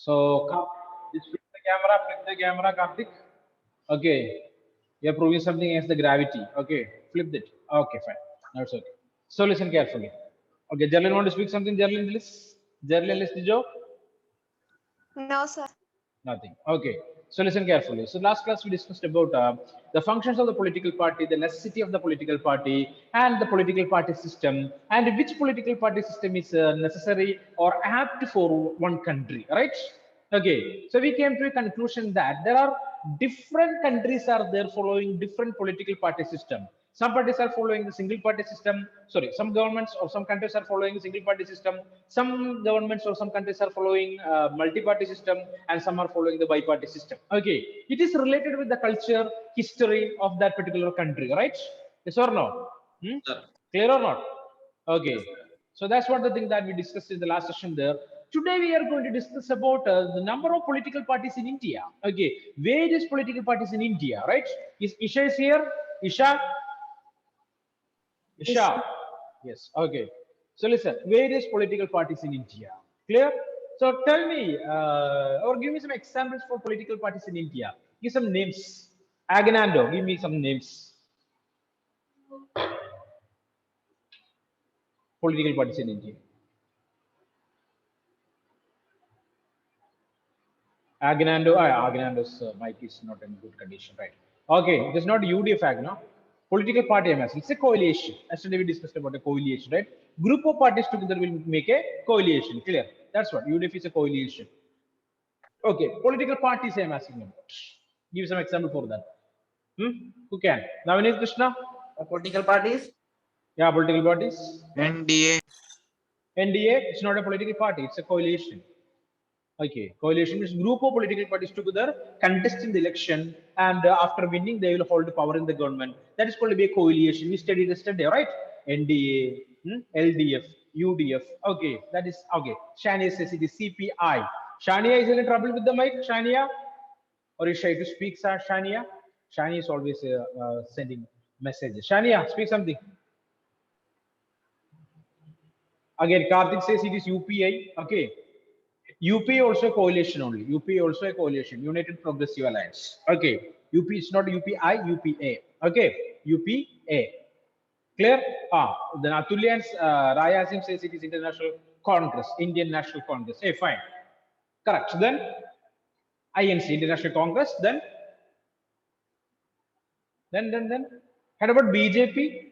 So, just flip the camera, Karthik. Okay, you're proving something against the gravity. Okay, flip it. Okay, fine. That's okay. So listen carefully. Okay, Jerlin want to speak something, Jerlin, please. Jerlin, listen, Joe. No, sir. Nothing. Okay. So listen carefully. So last class we discussed about the functions of the political party, the necessity of the political party, and the political party system, and which political party system is necessary or apt for one country. Right? Okay. So we came to a conclusion that there are different countries are there following different political party system. Some parties are following the single party system. Sorry, some governments or some countries are following the single party system. Some governments or some countries are following multi-party system, and some are following the bi-party system. Okay, it is related with the culture, history of that particular country, right? Yes or no? Hmm? Sir. Clear or not? Okay. So that's what the thing that we discussed in the last session there. Today we are going to discuss about the number of political parties in India. Okay, various political parties in India, right? Is Isha is here? Isha? Isha? Yes. Okay. So listen, various political parties in India. Clear? So tell me, or give me some examples for political parties in India. Give some names. Agnando, give me some names. Political parties in India. Agnando's mic is not in good condition, right? Okay, it is not UDF Ag, no? Political party MS. It's a coalition. Yesterday we discussed about a coalition, right? Group of parties together will make a coalition. Clear? That's what UDF is a coalition. Okay, political parties I am asking about. Give some example for that. Who can? Navneet Krishna? Political parties? Yeah, political parties. NDA. NDA, it's not a political party, it's a coalition. Okay, coalition is group of political parties together contest in the election, and after winning, they will hold power in the government. That is called to be a coalition. We studied yesterday, right? NDA, LDF, UDF. Okay, that is okay. Shania says it is CPI. Shania is in trouble with the mic. Shania, or is shy to speak? Shania, Shania is always sending messages. Shania, speak something. Again, Karthik says it is UPI. Okay. UP also a coalition only. UP also a coalition. United Progressive Alliance. Okay. UP is not UPI, UPA. Okay. UPA. Clear? Then Atulya and Raya Asim says it is International Congress, Indian National Congress. Hey, fine. Correct. Then INC, International Congress. Then. How about BJP?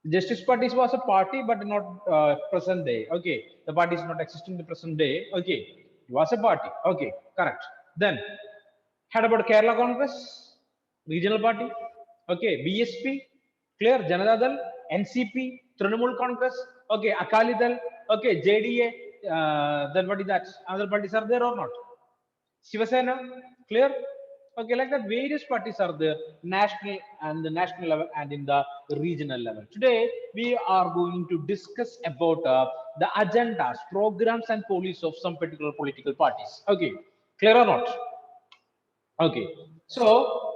Justice Party was a party, but not present day. Okay, the party is not existing in the present day. Okay, it was a party. Okay, correct. Then, how about Kerala Congress, regional party? Okay, BSP, clear. Janata Dal, NCP, Trinamool Congress. Okay, Akali Dal. Okay, JDA. Then what is that? Other parties are there or not? Shiva Sena, clear? Okay, like that, various parties are there, national and the national level and in the regional level. Today, we are going to discuss about the agendas, programs, and policies of some particular political parties. Okay, clear or not? Okay, so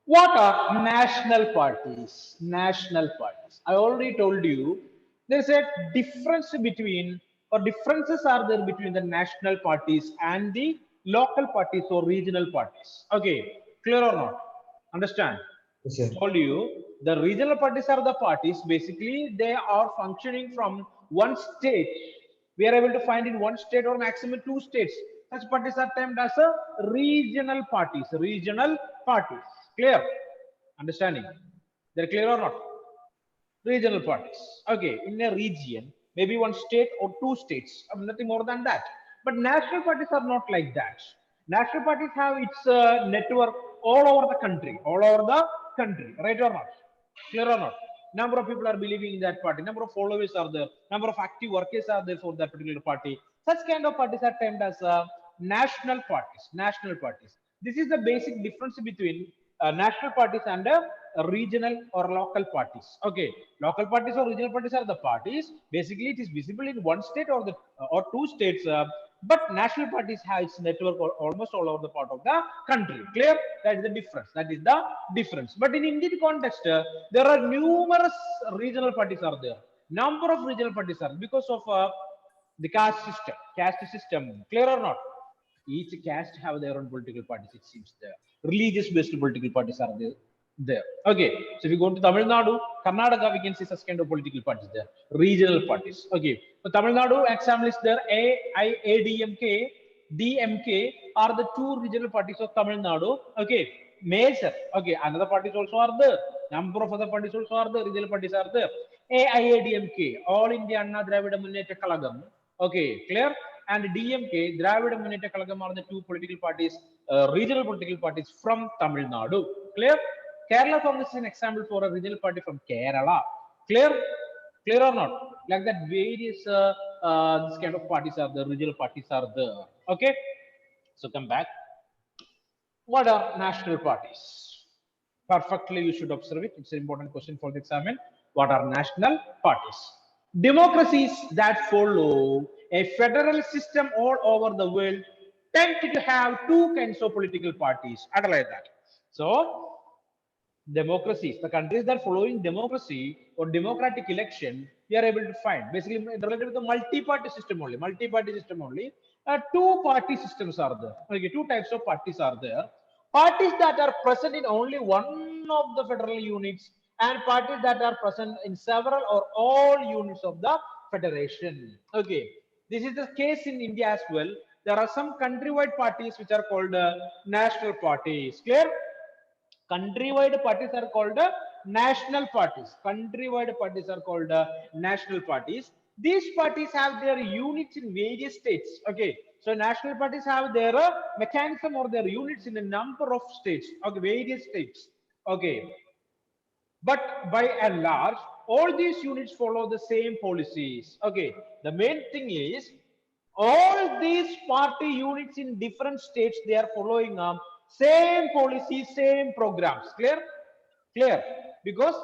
what are national parties? National parties. I already told you there's a difference between, or differences are there between the national parties and the local parties or regional parties. Okay, clear or not? Understand? Yes, Told you the regional parties are the parties, basically they are functioning from one state. We are able to find in one state or maximum two states. Such parties are termed as a regional parties. Regional parties. Clear? Understanding? They're clear or not? Regional parties. Okay, in a region, maybe one state or two states, nothing more than that. But national parties are not like that. National parties have its network all over the country, right or not? Clear or not? Number of people are believing in that party, number of followers are there, number of active workers are there for that particular party. Such kind of parties are termed as national parties. National parties. This is the basic difference between national parties and regional or local parties. Okay, local parties or regional parties are the parties. Basically, it is visible in one state or the or two states. But national parties have its network almost all over the part of the country. Clear? That is the difference. That is the difference. But in Indian context, there are numerous regional parties are there. Number of regional parties are because of The caste system, clear or not? Each caste have their own political parties, it seems there. Religious-based political parties are there. Okay, so if you go to Tamil Nadu, Karnataka, we can see such kind of political parties there. Regional parties. Okay, so Tamil Nadu example is there. AIADMK, DMK are the two regional parties of Tamil Nadu. Okay, major. Okay, another parties also are there. Number of other parties also are there. Regional parties are there. AIADMK, All India Anna Dravida Munnetra Kalagam. Okay, clear? And DMK, Dravida Munnetra Kalagam are the two political parties, regional political parties from Tamil Nadu. Clear? Kerala Congress is an example for a regional party from Kerala. Clear? Clear or not? Like that, various this kind of parties are the regional parties are there. Okay. So come back. What are national parties? Perfectly, you should observe it. It's an important question for the examen. What are national parties? Democracies that follow a federal system all over the world tend to have two kinds of political parties. Underline that. So, democracies, the countries that are following democracy or democratic election, we are able to find basically related to the multi-party system only. Two-party systems are there. Okay, two types of parties are there. Parties that are present in only one of the federal units and parties that are present in several or all units of the federation. Okay, this is the case in India as well. There are some countrywide parties which are called national parties. Clear? Countrywide parties are called national parties. Countrywide parties are called national parties. These parties have their units in various states. Okay, so national parties have their mechanism or their units in a number of states. Okay, various states. Okay, but by and large, all these units follow the same policies. Okay, the main thing is all these party units in different states, they are following same policies, same programs. Clear? Clear? Because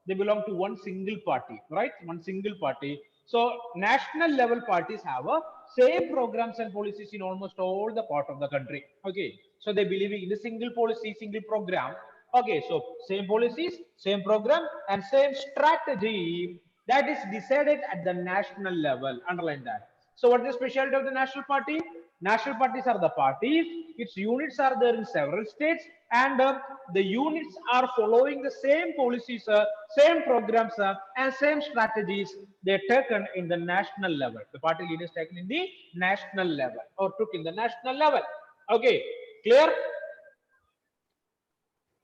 they belong to one single party, right? One single party. So national level parties have a same programs and policies in almost all the part of the country. Okay, so they believe in a single policy, single program. Okay, so same policies, same program, and same strategy that is decided at the national level. Underline that. So what is the specialty of the national party? National parties are the parties, its units are there in several states, and the units are following the same policies, same programs, and same strategies they're taken in the national level. The party leaders taken in the national level or took in the national level. Okay, clear?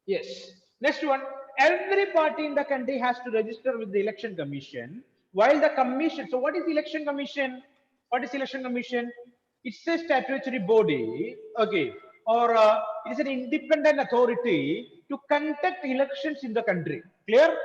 Yes. Next one. Every party in the country has to register with the election commission. While the commission, so what is the election commission? What is election commission? It's a statutory body, okay, or it is an independent authority to conduct elections in the country. Clear?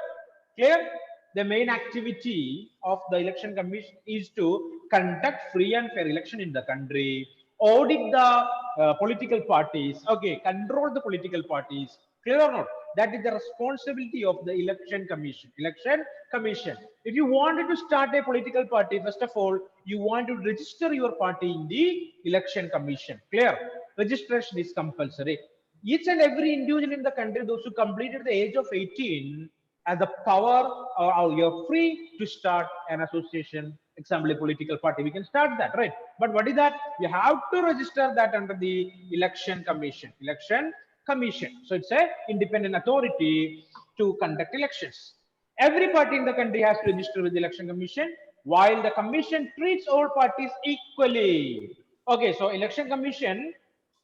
Clear? The main activity of the election commission is to conduct free and fair election in the country, audit the political parties, okay, control the political parties. Clear or not? That is the responsibility of the election commission. Election commission. If you wanted to start a political party, first of all, you want to register your party in the election commission. Clear? Registration is compulsory. Each and every individual in the country, those who completed the age of 18, has the power, or you're free to start an association, example, a political party. We can start that, right? But what is that? You have to register that under the election commission. Election commission. So it's a independent authority to conduct elections. Every party in the country has to register with the election commission, while the commission treats all parties equally. Okay, so election commission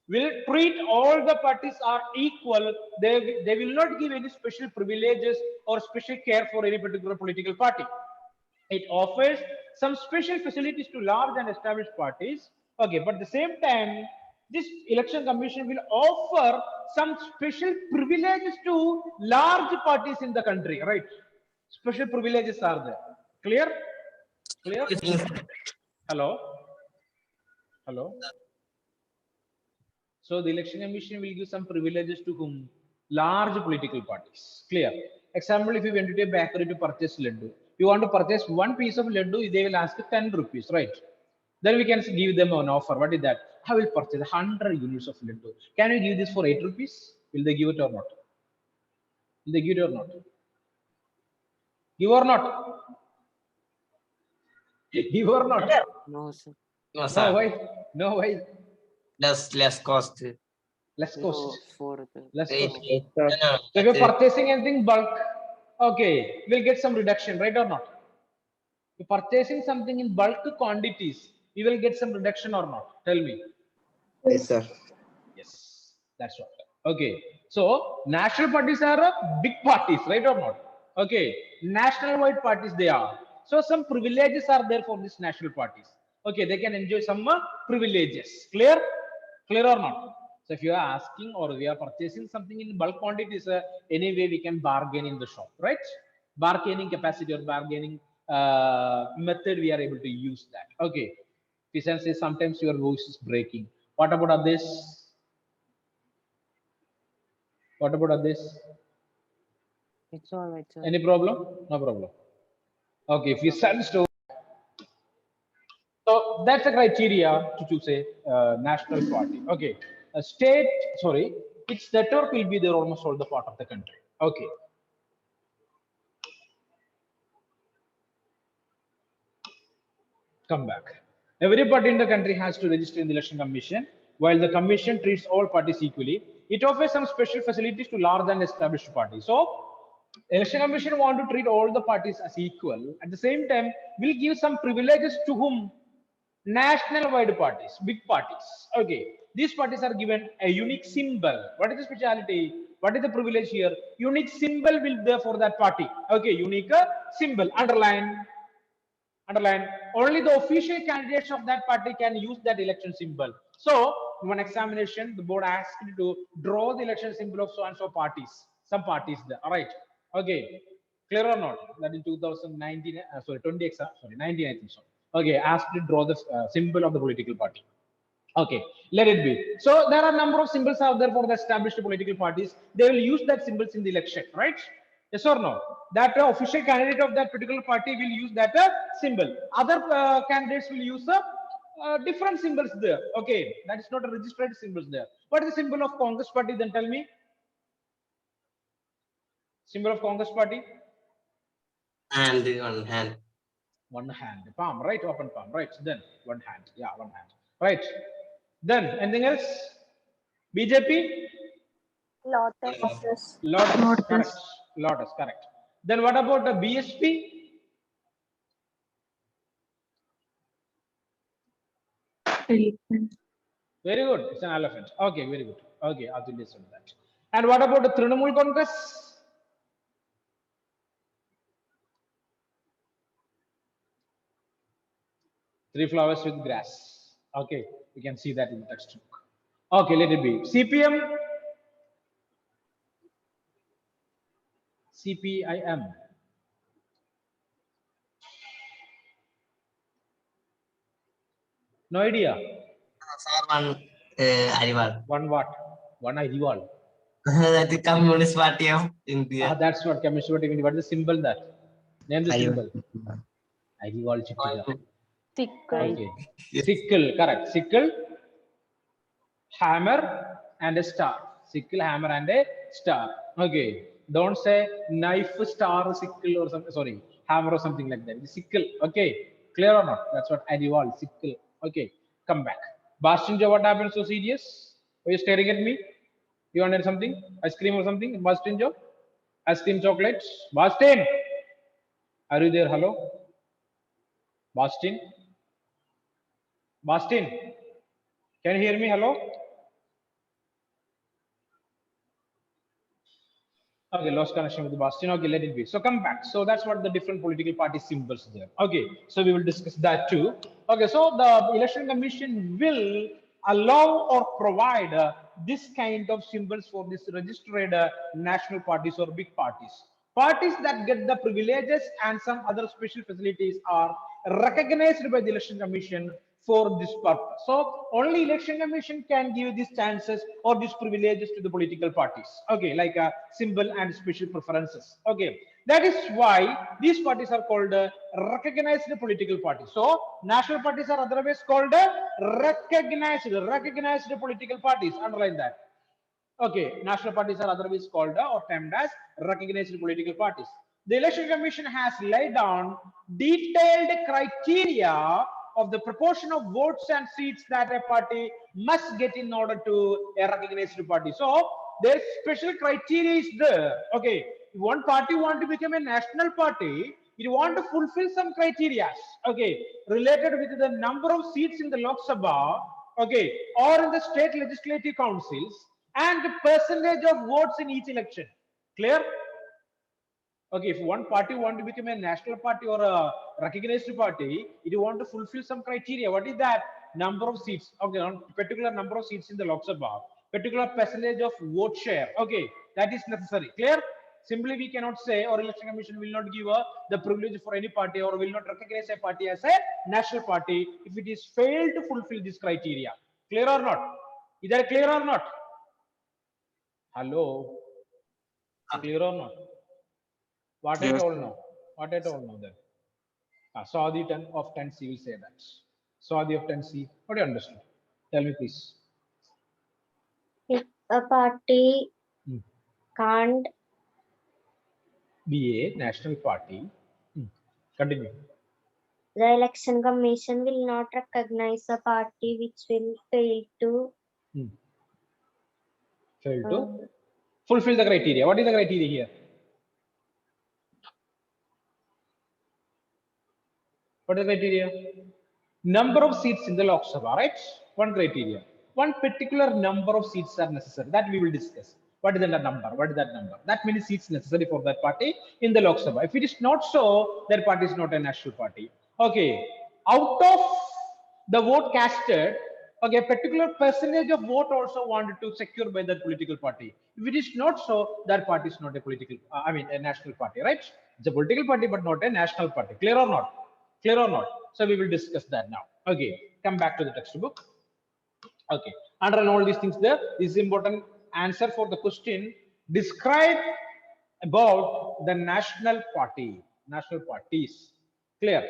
will treat all the parties are equal. They will not give any special privileges or special care for any particular political party. It offers some special facilities to large and established parties. Okay, but at the same time, this election commission will offer some special privileges to large parties in the country, right? Special privileges are there. Clear? Clear? Hello? Hello? So the election commission will give some privileges to whom? Large political parties. Clear? Example, if you went to a bakery to purchase laddu, you want to purchase one piece of laddu, they will ask 10 rupees, right? Then we can give them an offer. What is that? I will purchase 100 units of laddu. Can you give this for 8 rupees? Will they give it or not? Will they give it or not? Give or not? You are not. No, sir. No, No, sir. why? No, why? Less cost. Less No, cost. for the Less Wait, cost. wait. No, no, So if you're purchasing anything bulk, okay, we'll get some reduction, right or not? If you're purchasing something in bulk quantities, you will get some reduction or not? Tell me. Yes, sir. Yes, that's what. Okay, so national parties are big parties, right or not? Okay, national wide parties they are. So some privileges are there for these national parties. Okay, they can enjoy some privileges. Clear? Clear or not? So if you are asking or we are purchasing something in bulk quantities, anyway we can bargain in the shop, right? Bargaining capacity or bargaining method we are able to use that. Okay. Kisan says sometimes your voice is breaking. What about others? What about others? it's all right, sir. Any problem? No problem. Okay, if you send store. So that's the criteria to choose a national party. Okay, a state, sorry, its network will be there almost all the part of the country. Okay. Come back. Every party in the country has to register in the election commission. While the commission treats all parties equally, it offers some special facilities to large and established parties. So, election commission want to treat all the parties as equal. At the same time, will give some privileges to whom? National wide parties, big parties. Okay, these parties are given a unique symbol. What is the speciality? What is the privilege here? Unique symbol will be there for that party. Okay, unique symbol. Underline, only the official candidates of that party can use that election symbol. So in one examination the board asked you to draw the election symbol of so and so parties, some parties there. All right, okay, clear or not? That in 2019 sorry 20 exam, sorry 19 I think so. Okay, asked to draw the symbol of the political party. Okay, let it be. So there are a number of symbols out there for the established political parties. They will use that symbols in the election, right? Yes or no? That official candidate of that particular party will use that symbol. Other candidates will use different symbols there. Okay, that is not a registered symbols there. What is the symbol of Congress party? Then tell me. Symbol of Congress party. Hand, one hand. One hand, palm, right? Open palm, right? Then one hand, yeah, one hand, right? Then anything else? BJP. Lotus. Lotus, correct. Lotus, correct. Then what about the BSP? Elephant. Very good. It's an elephant. Okay, very good. Okay, I'll listen to that. And what about the Trinamool Congress? Three flowers with grass. Okay, you can see that in the textbook. Okay, let it be. CPM. CPIM. No idea. Sir, one Ariwal. One what? One Ariwal. That is Communist Party of India. That's what Communist Party of India. What is the symbol that? Name the symbol. Ariwal Chittiga. Tickle. Okay. Sickle, correct. Sickle, hammer, and a star. Sickle, hammer, and a star. Okay. Don't say knife, star, sickle, or something. Sorry, hammer or something like that. It's sickle. Okay. Clear or not? That's what Ariwal, sickle. Okay. Come back. Bastinjo, what happened so serious? Are you staring at me? You wanted something? Ice cream or something? Bastinjo? Ice cream, chocolate? Bastin? Are you there? Hello? Bastin? Bastin? Can you hear me? Hello? Okay, lost connection with the Bastion. Okay, let it be. So come back. So that's what the different political party symbols there. Okay, so we will discuss that too. Okay, so the election commission will allow or provide this kind of symbols for this registered national parties or big parties. Parties that get the privileges and some other special facilities are recognized by the election commission for this purpose. So only election commission can give these chances or these privileges to the political parties. Okay, like a symbol and special preferences. Okay, that is why these parties are called recognized political parties. So national parties are otherwise called recognized political parties. Underline that. Okay, national parties are otherwise called or termed as recognized political parties. the Election Commission has laid down detailed criteria of the proportion of votes and seats that a party must get in order to a recognized party. So their special criteria is there. Okay, if one party want to become a national party, it want to fulfill some criteria. Okay, related with the number of seats in the Lok Sabha, okay, or in the state legislative councils, and the percentage of votes in each election. Clear? Okay, if one party want to become a national party or a recognized party, it want to fulfill some criteria. What is that? Number of seats. Okay, particular number of seats in the Lok Sabha, particular percentage of vote share. Okay, that is necessary. Clear? Simply we cannot say, or Election Commission will not give the privilege for any party or will not recognize a party as a national party if it is failed to fulfill this criteria. Clear or not? Is that clear or not? Hello? Clear or not? What I told now? What I told now then? Saudi 10 of 10 C will say that. Saudi of 10 C. What do you understand? Tell me please. If a party can't Be a national party. Continue. the election commission will not recognize a party which will fail to fulfill the criteria. What is the criteria here? What is the criteria? Number of seats in the Lok Sabha, right? One criteria. One particular number of seats are necessary. That we will discuss. What is that number? What is that number? That many seats necessary for that party in the Lok Sabha. If it is not so, that party is not a national party. Okay. Out of the vote casted, okay, a particular percentage of vote also wanted to secure by that political party. If it is not so, that party is not a political, a national party, right? It's a political party, but not a national party. Clear or not? Clear or not? So we will discuss that now. Okay, come back to the textbook. Okay, underline all these things there. This is important answer for the question. Describe about the national party, national parties. Clear?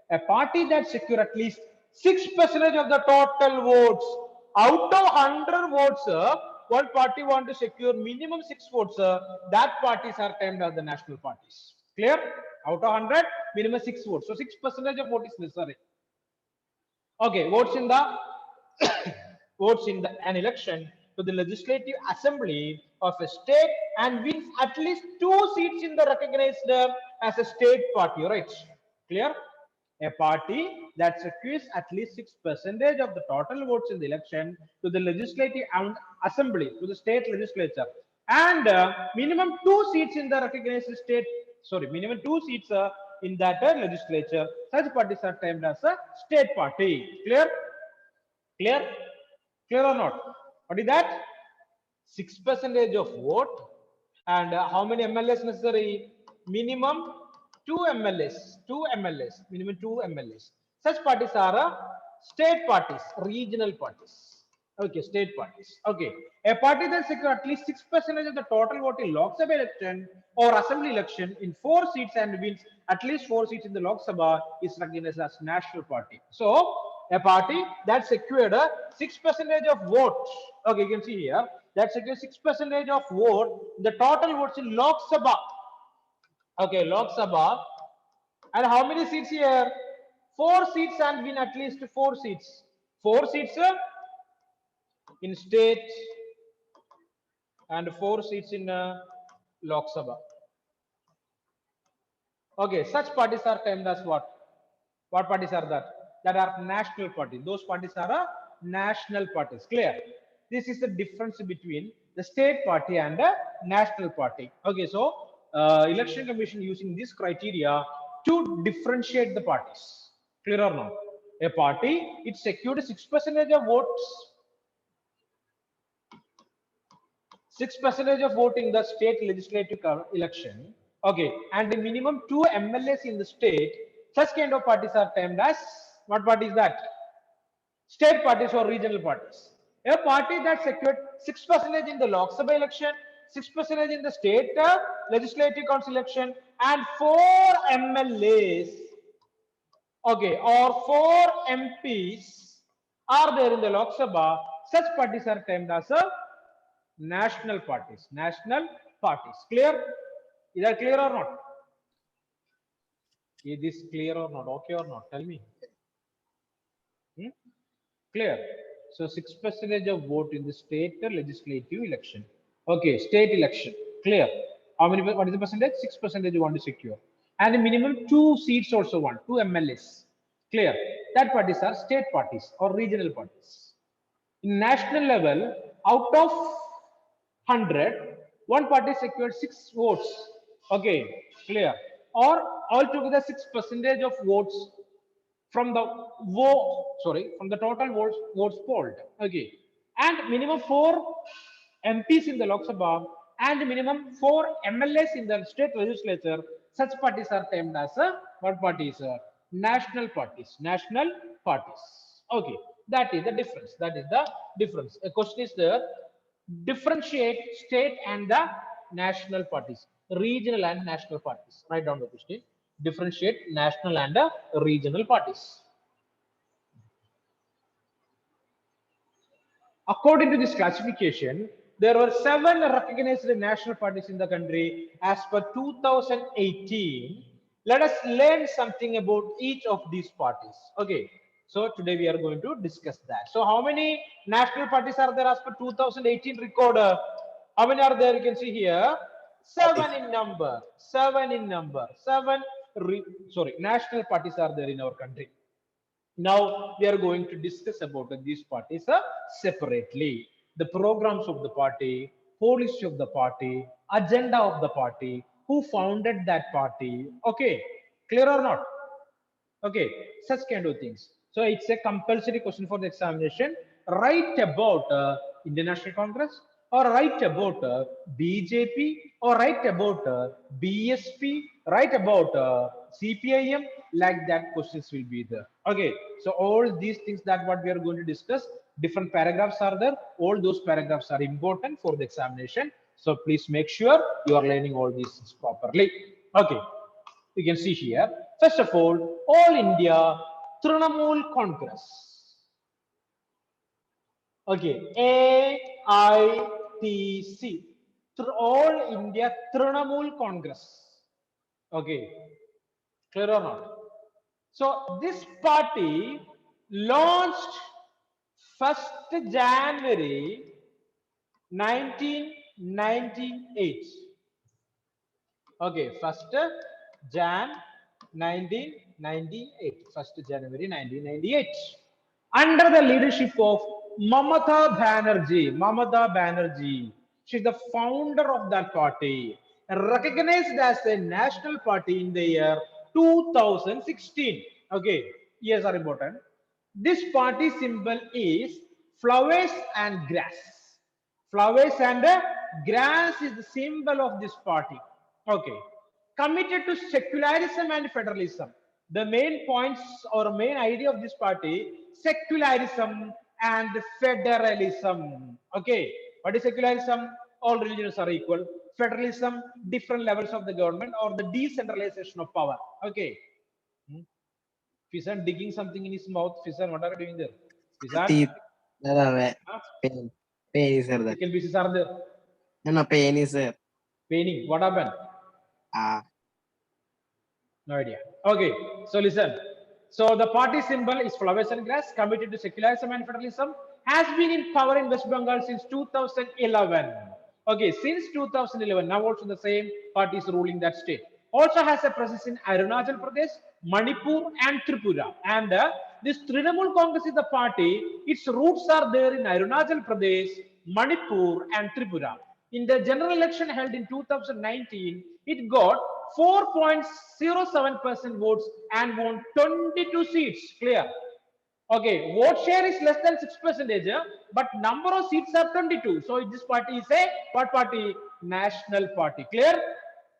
A party that secure at least 6% of the total votes. Out of 100 votes, one party want to secure minimum 6 votes. That parties are termed as the national parties. Clear? Out of 100, minimum 6 votes. So 6% of vote is necessary. Okay, votes in the an election to the legislative assembly of a state and wins at least 2 seats in the recognized as a state party, right? Clear? A party that secures at least 6% of the total votes in the election to the legislative assembly, to the state legislature, and minimum 2 seats in the recognized state, minimum 2 seats in that legislature. Such parties are termed as a state party. Clear? Clear? Clear or not? What is that? 6% of vote and how many MLAs necessary? Minimum 2 MLAs, minimum 2 MLAs. Such parties are state parties, regional parties. Okay, state parties. Okay, a party that secures at least 6% of the total vote in Lok Sabha election or assembly election in 4 seats and wins at least 4 seats in the Lok Sabha is recognized as national party. So, a party that secured 6% of votes. Okay, you can see here that secures 6% of vote, the total votes in Lok Sabha. Okay, Lok Sabha. And how many seats here? 4 seats and win at least 4 seats. 4 seats in state and 4 seats in Lok Sabha. Okay, such parties are termed as what? What parties are that? That are national parties. Those parties are national parties. Clear? This is the difference between the state party and the national party. Okay, so Election Commission using this criteria to differentiate the parties. Clear or not? A party, it secured 6% of votes. 6% of vote in the state legislative election. Okay, and the minimum 2 MLAs in the state. Such kind of parties are termed as, what party is that? State parties or regional parties. A party that secured 6% in the Lok Sabha election, 6% in the state legislative council election, and 4 MLAs, okay, or 4 MPs are there in the Lok Sabha. Such parties are termed as national parties. National parties. Clear? Is that clear or not? Is this clear or not? Okay or not? Tell me. Hmm? Clear. So 6% of vote in the state legislative election. Okay, state election. Clear. How many? What is the percentage? 6% you want to secure, and a minimum 2 seats also want 2 MLAs. Clear. That parties are state parties or regional parties. In national level, out of 100, one party secured 6 votes. Okay, clear. Or altogether 6% of votes from the from the total votes polled. Okay, and minimum 4 MPs in the Lok Sabha and minimum 4 MLAs in the state legislature. Such parties are termed as what parties? National parties. National parties. Okay, that is the difference. That is the difference. A question is there. Differentiate state and the national parties, regional and national parties. Write down the question. Differentiate national and regional parties. According to this classification, there were 7 recognized national parties in the country as per 2018. Let us learn something about each of these parties. Okay, so today we are going to discuss that. So how many national parties are there as per 2018 record? How many are there? You can see here 7 in number. 7 in number. 7 national parties are there in our country. Now we are going to discuss about these parties separately. The programs of the party, policy of the party, agenda of the party, who founded that party. Okay, clear or not? Okay, such kind of things. So it's a compulsory question for the examination. Write about Indian National Congress, or write about BJP, or write about BSP, write about CPIM. Like that, questions will be there. Okay, so all these things that what we are going to discuss, different paragraphs are there. All those paragraphs are important for the examination. So please make sure you are learning all these things properly. Okay. You can see here, first of all India Trinamool Congress. Okay, AITC, All India Trinamool Congress. Okay, clear or not? So this party launched 1st January 1998. Okay, 1st Jan 1998. 1st January 1998. Under the leadership of Mamata Banerjee. Mamata Banerjee. She's the founder of that party. Recognized as a national party in the year 2016. Okay, years are important. This party symbol is flowers and grass. Flowers and grass is the symbol of this party. Okay. Committed to secularism and federalism. The main points or main idea of this party, secularism and federalism. Okay. What is secularism? All religions are equal. Federalism, different levels of the government or the decentralization of power. Okay. Fisan digging something in his mouth. Fisan, what are you doing there? Fisan? Teeth. No, pain. Pain is there. Second pieces are there. No, pain is there. Paining. What happened? No idea. Okay, so listen. So the party symbol is flowers and grass, committed to secularism and federalism, has been in power in West Bengal since 2011. Okay, since 2011, now also the same party is ruling that state. Also has a presence in Arunachal Pradesh, Manipur and Tripura. And this Trinamool Congress is the party, its roots are there in Arunachal Pradesh, Manipur and Tripura. In the general election held in 2019, it got 4.07% votes and won 22 seats. Clear? Okay, vote share is less than 6%, but number of seats are 22. So this party is a what party? National party. Clear?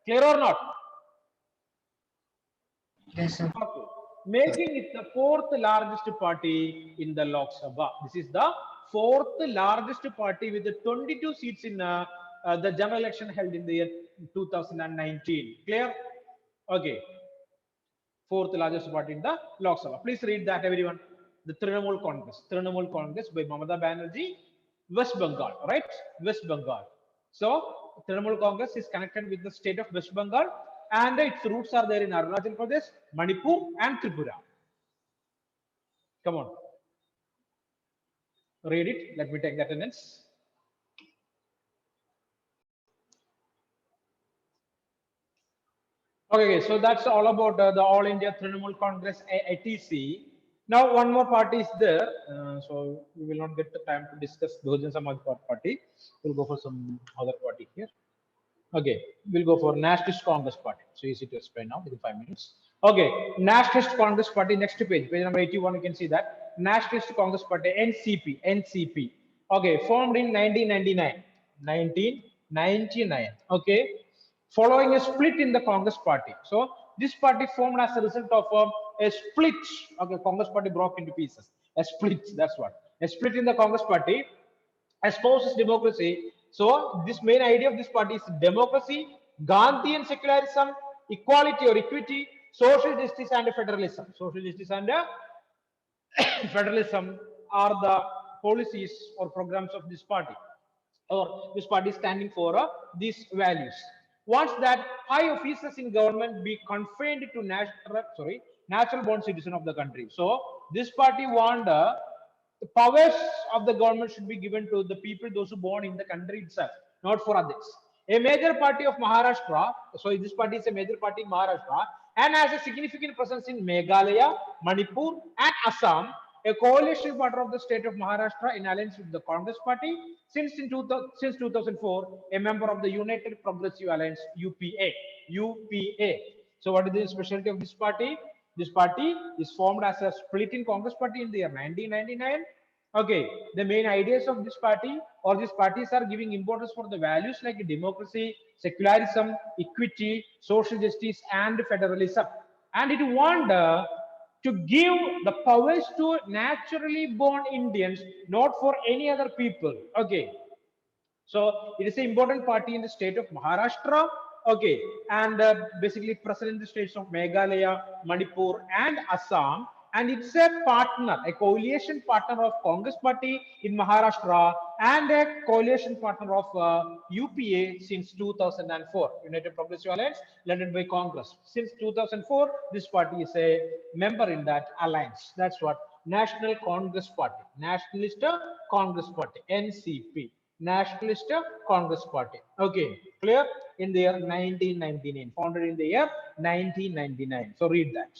Clear or not? Yes, sir. Okay. Making it the 4th largest party in the Lok Sabha. This is the 4th largest party with the 22 seats in the general election held in the year 2019. Clear? Okay. 4th largest party in the Lok Sabha. Please read that, everyone. The Trinamool Congress. Trinamool Congress by Mamata Banerjee, West Bengal, right? West Bengal. So Trinamool Congress is connected with the state of West Bengal. and its roots are there in Arunachal Pradesh, Manipur, and Tripura. Come on. Read it. Let me take the attendance. Okay, so that's all about the All India Trinamool Congress ATC. Now, one more party is there, so we will not get the time to discuss Bahujan Samaj Party. We'll go for some other party here. Okay, we'll go for Nationalist Congress Party. So easy to explain now within 5 minutes. Okay, Nationalist Congress Party, next page number 81, you can see that. Nationalist Congress Party, NCP. Okay, formed in 1999. Okay, following a split in the Congress Party. So this party formed as a result of a split. Okay, Congress Party broke into pieces. A split, that's what. A split in the Congress Party espouses democracy. So this main idea of this party is democracy, Gandhian secularism, equality or equity, social justice and federalism. Social justice and federalism are the policies or programs of this party, or this party is standing for these values. Wants that high officers in government be confined to natural born citizen of the country. So this party want the powers of the government should be given to the people, those who born in the country itself, not for others. A major party of Maharashtra, so this party is a major party in Maharashtra and has a significant presence in Meghalaya, Manipur, and Assam. A coalition partner of the state of Maharashtra in alliance with the Congress Party since 2004, a member of the United Progressive Alliance UPA. So what is the specialty of this party? This party is formed as a split in Congress Party in the year 1999. Okay, the main ideas of this party or these parties are giving importance for the values like democracy, secularism, equity, social justice, and federalism. And it want to give the powers to naturally born Indians, not for any other people. Okay, so it is an important party in the state of Maharashtra. Okay, and basically present in the states of Meghalaya, Manipur, and Assam. And it's a partner, a coalition partner of Congress Party in Maharashtra and a coalition partner of UPA since 2004, United Progressive Alliance, led by Congress. Since 2004, this party is a member in that alliance. That's what National Congress Party, Nationalist Congress Party, NCP. Nationalist Congress Party. Okay, clear? In the year 1999, founded in the year 1999. So read that.